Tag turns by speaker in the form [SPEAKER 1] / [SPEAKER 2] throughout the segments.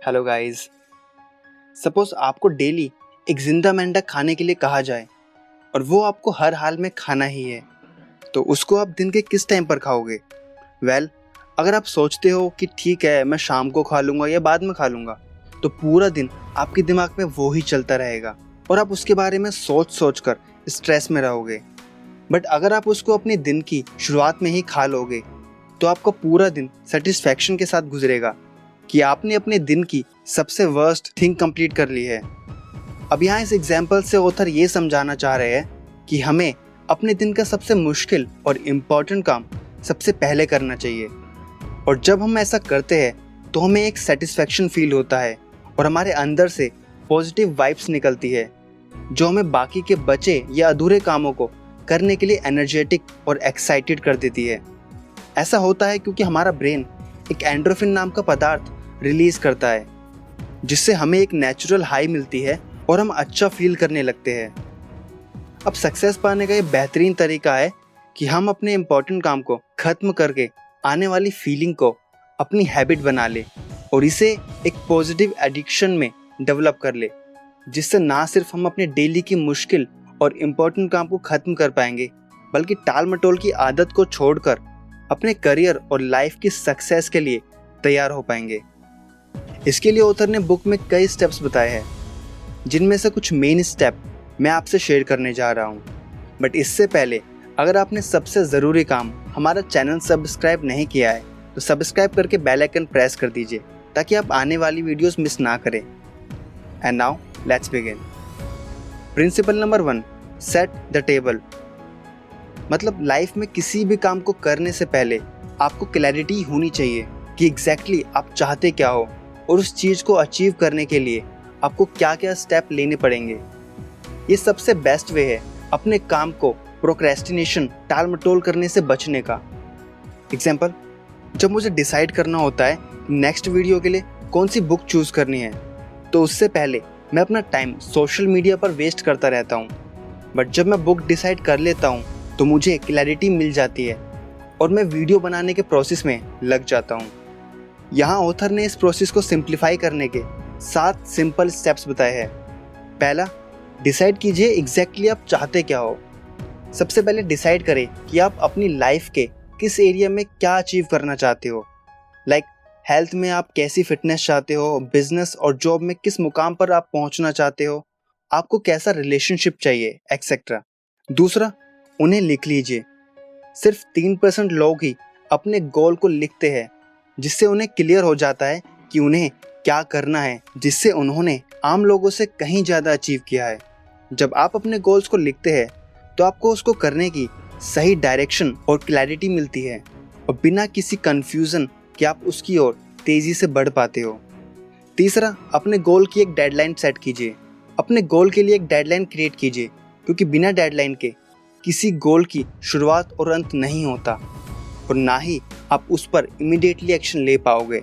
[SPEAKER 1] Hello guys. Suppose आपको daily एक जिंदा मेंढक खाने के लिए कहा जाए और वो आपको हर हाल में खाना ही है, तो उसको आप दिन के किस टाइम पर खाओगे? अगर आप सोचते हो कि ठीक है मैं शाम को खा लूँगा या बाद में खा लूँगा, तो पूरा दिन आपके दिमाग में वो ही चलता रहेगा और आप उसके बारे में सोच सोच कर स्ट्रेस में रहोगे। बट अगर आप उसको अपने दिन की शुरुआत में ही खा लोगे, तो आपका पूरा दिन सेटिस्फैक्शन के साथ गुजरेगा कि आपने अपने दिन की सबसे वर्स्ट थिंग कंप्लीट कर ली है। अब यहाँ इस एग्जाम्पल से ऑथर ये समझाना चाह रहे हैं कि हमें अपने दिन का सबसे मुश्किल और इम्पॉर्टेंट काम सबसे पहले करना चाहिए, और जब हम ऐसा करते हैं तो हमें एक सेटिस्फैक्शन फील होता है और हमारे अंदर से पॉजिटिव वाइब्स निकलती है, जो हमें बाकी के बचे या अधूरे कामों को करने के लिए एनर्जेटिक और एक्साइटेड कर देती है। ऐसा होता है क्योंकि हमारा ब्रेन एक एंडोर्फिन नाम का पदार्थ रिलीज करता है, जिससे हमें एक नेचुरल हाई मिलती है और हम अच्छा फील करने लगते हैं। अब सक्सेस पाने का ये बेहतरीन तरीका है कि हम अपने इम्पोर्टेंट काम को खत्म करके आने वाली फीलिंग को अपनी हैबिट बना ले और इसे एक पॉजिटिव एडिक्शन में डेवलप कर ले, जिससे ना सिर्फ हम अपने डेली की मुश्किल और इम्पोर्टेंट काम को खत्म कर पाएंगे, बल्कि टाल मटोल की आदत को छोड़कर अपने करियर और लाइफ की सक्सेस के लिए तैयार हो पाएंगे। इसके लिए ऑथर ने बुक में कई स्टेप्स बताए हैं, जिनमें से कुछ मेन स्टेप मैं आपसे शेयर करने जा रहा हूँ। बट इससे पहले अगर आपने सबसे ज़रूरी काम हमारा चैनल सब्सक्राइब नहीं किया है, तो सब्सक्राइब करके बेल आइकन प्रेस कर दीजिए ताकि आप आने वाली वीडियोस मिस ना करें। And now let's begin. Principle number 1, set the table. मतलब लाइफ में किसी भी काम को करने से पहले आपको क्लैरिटी होनी चाहिए कि एग्जैक्टली आप चाहते क्या हो और उस चीज़ को अचीव करने के लिए आपको क्या क्या स्टेप लेने पड़ेंगे। ये सबसे बेस्ट वे है अपने काम को प्रोक्रेस्टिनेशन टाल मटोल करने से बचने का। एग्जाम्पल, जब मुझे डिसाइड करना होता है नेक्स्ट वीडियो के लिए कौन सी बुक चूज़ करनी है, तो उससे पहले मैं अपना टाइम सोशल मीडिया पर वेस्ट करता रहता हूँ। बट जब मैं बुक डिसाइड कर लेता हूँ तो मुझे क्लैरिटी मिल जाती है और मैं वीडियो बनाने के प्रोसेस में लग जाता हूँ। यहाँ ऑथर ने इस प्रोसेस को सिंप्लीफाई करने के 7 सिंपल स्टेप्स बताए हैं। पहला, डिसाइड कीजिए एग्जैक्टली आप चाहते क्या हो। सबसे पहले डिसाइड करें कि आप अपनी लाइफ के किस एरिया में क्या अचीव करना चाहते हो। लाइक हेल्थ में आप कैसी फिटनेस चाहते हो, बिजनेस और जॉब में किस मुकाम पर आप पहुंचना चाहते हो, आपको कैसा रिलेशनशिप चाहिए, एक्सेट्रा। दूसरा, उन्हें लिख लीजिए। सिर्फ 3% लोग ही अपने गोल को लिखते हैं, जिससे उन्हें क्लियर हो जाता है कि उन्हें क्या करना है, जिससे उन्होंने आम लोगों से कहीं ज़्यादा अचीव किया है। जब आप अपने गोल्स को लिखते हैं तो आपको उसको करने की सही डायरेक्शन और क्लैरिटी मिलती है, और बिना किसी कंफ्यूजन कि आप उसकी ओर तेज़ी से बढ़ पाते हो। तीसरा, अपने गोल की एक डेडलाइन सेट कीजिए। अपने गोल के लिए एक डेडलाइन क्रिएट कीजिए, क्योंकि बिना डेडलाइन के किसी गोल की शुरुआत और अंत नहीं होता, और ना ही आप उस पर इमीडिएटली एक्शन ले पाओगे।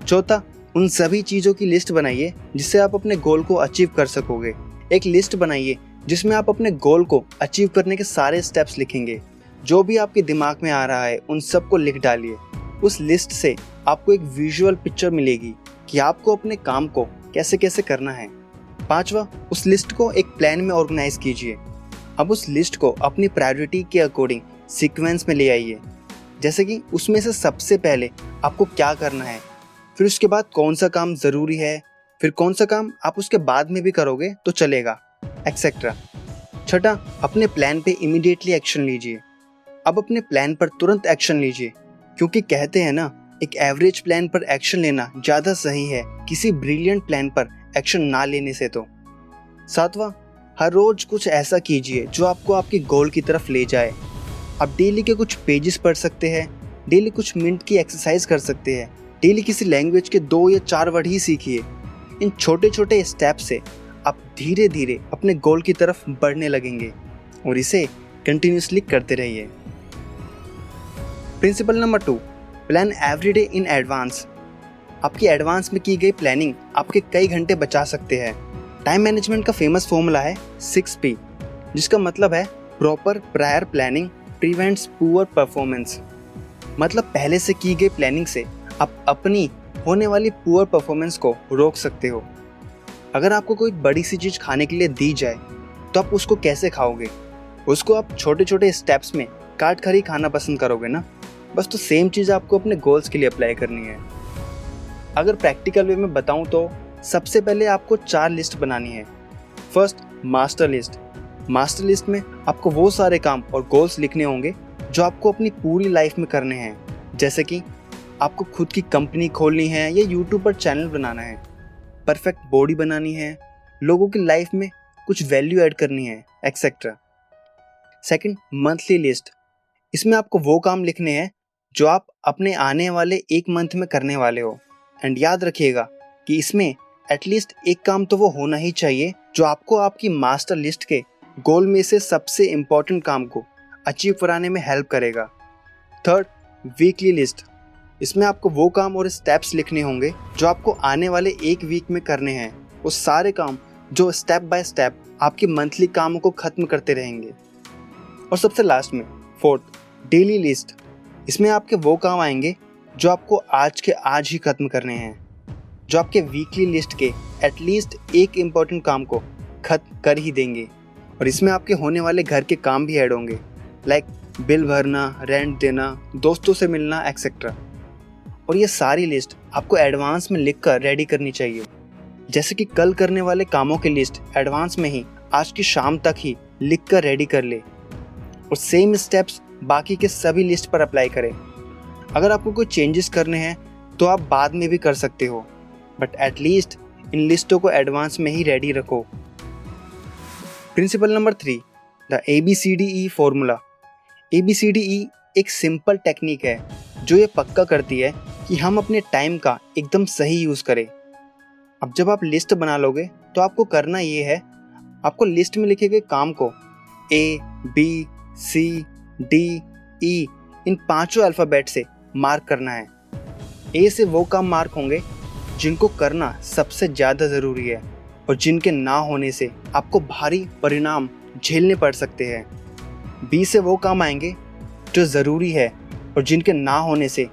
[SPEAKER 1] चौथा, उन सभी चीज़ों की लिस्ट बनाइए जिससे आप अपने गोल को अचीव कर सकोगे। एक लिस्ट बनाइए जिसमें आप अपने गोल को अचीव करने के सारे स्टेप्स लिखेंगे। जो भी आपके दिमाग में आ रहा है उन सबको लिख डालिए। उस लिस्ट से आपको एक विजुअल पिक्चर मिलेगी कि आपको अपने काम को कैसे कैसे करना है। पांचवा, उस लिस्ट को एक प्लान में ऑर्गेनाइज कीजिए। अब उस लिस्ट को अपनी प्रायोरिटी के अकॉर्डिंग सीक्वेंस में ले आइए, जैसे कि उसमें से सबसे पहले आपको क्या करना है, फिर उसके बाद कौन सा काम ज़रूरी है, फिर कौन सा काम आप उसके बाद में भी करोगे तो चलेगा, एक्सेट्रा। छठा, अपने प्लान पे इमीडिएटली एक्शन लीजिए। अब अपने प्लान पर तुरंत एक्शन लीजिए, क्योंकि कहते हैं ना, एक एवरेज प्लान पर एक्शन लेना ज़्यादा सही है किसी ब्रिलियंट प्लान पर एक्शन ना लेने से। तो सातवां, हर रोज़ कुछ ऐसा कीजिए जो आपको आपकी गोल की तरफ ले जाए। आप डेली के कुछ पेजेस पढ़ सकते हैं, डेली कुछ मिनट की एक्सरसाइज कर सकते हैं, डेली किसी लैंग्वेज के 2 या 4 वर्ड ही सीखिए। इन छोटे छोटे स्टेप से आप धीरे धीरे अपने गोल की तरफ बढ़ने लगेंगे, और इसे कंटिन्यूसली करते रहिए। Principle number 2, plan every day in advance. आपकी एडवांस में की गई प्लानिंग आपके कई घंटे बचा सकते हैं। टाइम मैनेजमेंट का फेमस फॉर्मूला है 6P, जिसका मतलब है proper prior planning prevents poor performance. मतलब पहले से की गई प्लानिंग से आप अपनी होने वाली पुअर परफॉर्मेंस को रोक सकते हो। अगर आपको कोई बड़ी सी चीज़ खाने के लिए दी जाए तो आप उसको कैसे खाओगे? उसको आप छोटे छोटे स्टेप्स में काट कर ही खाना पसंद करोगे ना। बस तो सेम चीज़ आपको अपने गोल्स के लिए अप्लाई करनी है। अगर प्रैक्टिकल वे में बताऊं तो सबसे पहले आपको 4 लिस्ट बनानी है। First, master list. Master list में आपको वो सारे काम और गोल्स लिखने होंगे जो आपको अपनी पूरी लाइफ में करने हैं। जैसे कि आपको खुद की कंपनी खोलनी है या यूट्यूब पर चैनल बनाना है, परफेक्ट बॉडी बनानी है, लोगों की लाइफ में कुछ वैल्यू ऐड करनी है, एक्सेट्रा। Second, monthly list. इसमें आपको वो काम लिखने हैं जो आप अपने आने वाले 1 मंथ में करने वाले हो। एंड याद रखिएगा कि इसमें एटलीस्ट एक काम तो वो होना ही चाहिए जो आपको आपकी मास्टर लिस्ट के गोल में से सबसे इम्पोर्टेंट काम को अचीव कराने में हेल्प करेगा। Third, weekly list. इसमें आपको वो काम और स्टेप्स लिखने होंगे जो आपको आने वाले 1 वीक में करने हैं, वो सारे काम जो स्टेप बाय स्टेप आपके मंथली कामों को खत्म करते रहेंगे। और सबसे लास्ट में फोर्थ, डेली लिस्ट। इसमें आपके वो काम आएंगे जो आपको आज के आज ही खत्म करने हैं, जो आपके वीकली लिस्ट के एटलीस्ट एक इम्पोर्टेंट काम को खत्म कर ही देंगे। और इसमें आपके होने वाले घर के काम भी ऐड होंगे, लाइक बिल भरना, रेंट देना, दोस्तों से मिलना, एक्सेट्रा। और ये सारी लिस्ट आपको एडवांस में लिख कर रेडी करनी चाहिए। जैसे कि कल करने वाले कामों की लिस्ट एडवांस में ही आज की शाम तक ही लिख कर रेडी कर ले और सेम स्टेप्स बाकी के सभी लिस्ट पर अप्लाई करें। अगर आपको कोई चेंजेस करने हैं तो आप बाद में भी कर सकते हो, बट एटलीस्ट इन लिस्टों को एडवांस में ही रेडी रखो। Principle number 3, the ABCDE formula. ABCDE एक सिंपल टेक्निक है जो ये पक्का करती है कि हम अपने टाइम का एकदम सही यूज़ करें। अब जब आप लिस्ट बना लोगे तो आपको करना ये है, आपको लिस्ट में लिखे गए काम को A, B, C, D, E in 5 alphabet से मार्क करना है। A से वो काम मार्क होंगे जिनको करना सबसे ज़्यादा ज़रूरी है और जिनके ना होने से आपको भारी परिणाम झेलने पड़ सकते हैं। B से वो काम आएंगे जो ज़रूरी है और जिनके ना होने से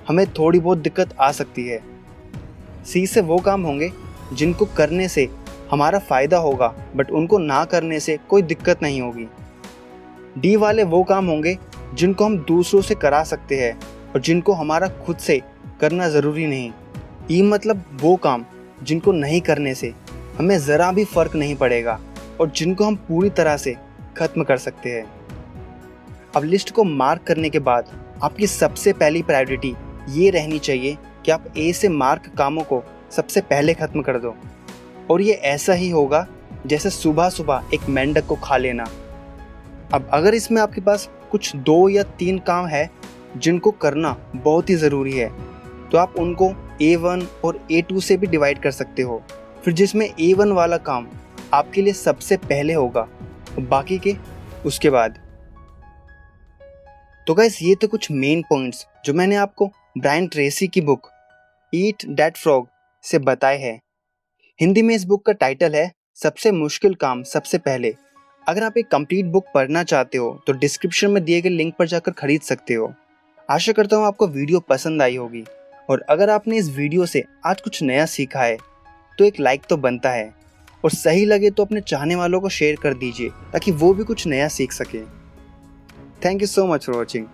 [SPEAKER 1] हमें थोड़ी बहुत दिक्कत आ सकती है। C से वो काम होंगे जिनको करने से हमारा फ़ायदा होगा बट उनको ना करने से कोई दिक्कत नहीं होगी। D वाले वो काम होंगे जिनको हम दूसरों से करा सकते हैं और जिनको हमारा खुद से करना ज़रूरी नहीं। E मतलब वो काम जिनको नहीं करने से हमें ज़रा भी फ़र्क नहीं पड़ेगा और जिनको हम पूरी तरह से ख़त्म कर सकते हैं। अब लिस्ट को मार्क करने के बाद आपकी सबसे पहली प्रायोरिटी ये रहनी चाहिए कि आप A से मार्क कामों को सबसे पहले ख़त्म कर दो। और ये ऐसा ही होगा जैसे सुबह सुबह एक मेंढक को खा लेना। अब अगर इसमें आपके पास कुछ 2 या 3 काम है जिनको करना बहुत ही ज़रूरी है तो आप उनको A1 और A2 से भी डिवाइड कर सकते हो। फिर जिसमें A1 वाला काम आपके लिए सबसे पहले होगा और बाकी के उसके बाद। तो गाइस, ये तो कुछ मेन पॉइंट्स जो मैंने आपको ब्रायन ट्रेसी की बुक ईट दैट फ्रॉग से बताए हैं। हिंदी में इस बुक का टाइटल है सबसे मुश्किल काम सबसे पहले। अगर आप एक कंप्लीट बुक पढ़ना चाहते हो तो डिस्क्रिप्शन में दिए गए लिंक पर जाकर खरीद सकते हो। आशा करता हूँ आपको वीडियो पसंद आई होगी और अगर आपने इस वीडियो से आज कुछ नया सीखा है तो एक लाइक तो बनता है और सही लगे तो अपने चाहने वालों को शेयर कर दीजिए ताकि वो भी कुछ नया सीख सके। Thank you so much for watching.